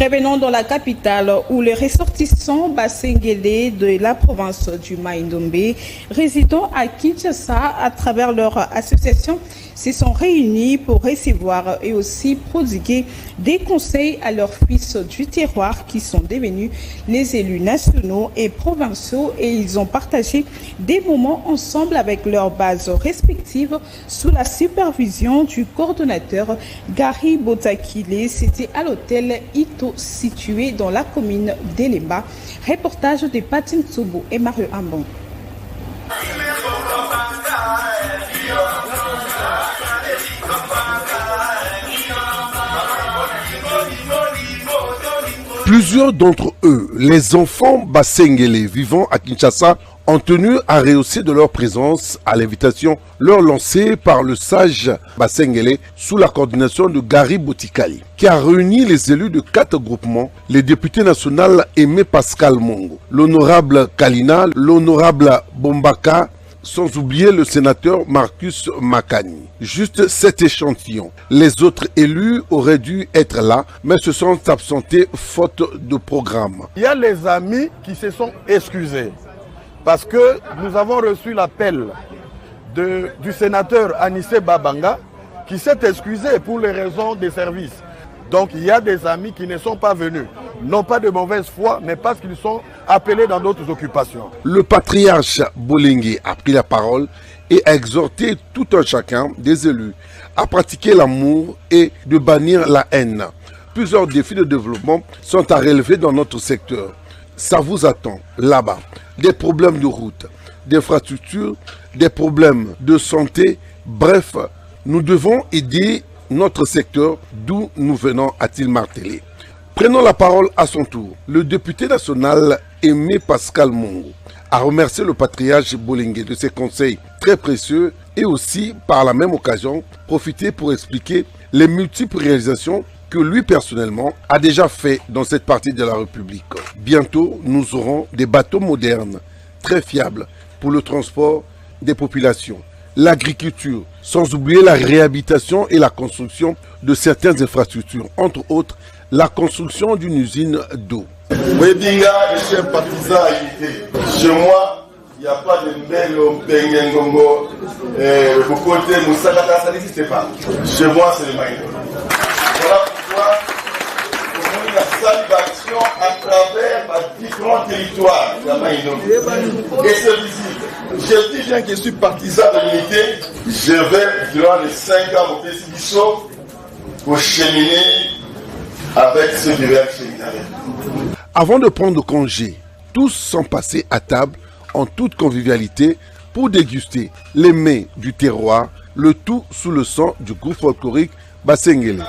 Revenons dans la capitale où les ressortissants bassenguélés de la province du Mai-Ndombe, résidant à Kinshasa à travers leur association, se sont réunis pour recevoir et aussi prodiguer des conseils à leurs fils du terroir qui sont devenus les élus nationaux et provinciaux, et ils ont partagé des moments ensemble avec leurs bases respectives sous la supervision du coordonnateur Gary Botakile. C'était à l'hôtel Ito situé dans la commune d'Elemba. Reportage de Patin Tsobo et Mario Ambon. Plusieurs d'entre eux, les enfants bassenguélés vivant à Kinshasa, ont tenu à rehausser de leur présence à l'invitation leur lancée par le sage bassenguélé sous la coordination de Gary Botikali, qui a réuni les élus de 4 groupements, les députés nationaux Aimé Pascal Mongo, l'honorable Kalina, l'honorable Bombaka, sans oublier le sénateur Marcus Makani. Juste 7 échantillons. Les autres élus auraient dû être là, mais se sont absentés faute de programme. Il y a les amis qui se sont excusés parce que nous avons reçu l'appel du sénateur Anissé Babanga qui s'est excusé pour les raisons des services. Donc il y a des amis qui ne sont pas venus, non pas de mauvaise foi, mais parce qu'ils sont appelés dans d'autres occupations. Le patriarche Bolingi a pris la parole et a exhorté tout un chacun des élus à pratiquer l'amour et de bannir la haine. Plusieurs défis de développement sont à relever dans notre secteur. Ça vous attend là-bas. Des problèmes de route, d'infrastructures, des problèmes de santé. Bref, nous devons aider notre secteur d'où nous venons, a-t-il martelé. Prenons la parole à son tour. Le député national Aimé Pascal Mongo a remercié le patriarche Bolingué de ses conseils très précieux et aussi, par la même occasion, profité pour expliquer les multiples réalisations que lui personnellement a déjà fait dans cette partie de la République. Bientôt, nous aurons des bateaux modernes, très fiables pour le transport des populations, l'agriculture, sans oublier la réhabilitation et la construction de certaines infrastructures, entre autres la construction d'une usine d'eau. Wedinga est chef partisan à unité. Chez moi, il n'y a pas de Mbelo, Bengengongo, Bokote, Moussakata, ça n'existe pas. Chez moi, c'est le Maïno. Voilà pourquoi on a une salutation à travers différents territoires de la Maïno. Et c'est visible. Je dis bien que je suis partisan de l'unité. Je vais, durant les 5 ans au Pessibiso, pour cheminer avec ceux qui veulent cheminer avec. Avant de prendre congé, tous sont passés à table en toute convivialité pour déguster les mets du terroir, le tout sous le son du groupe folklorique Bassenguélé.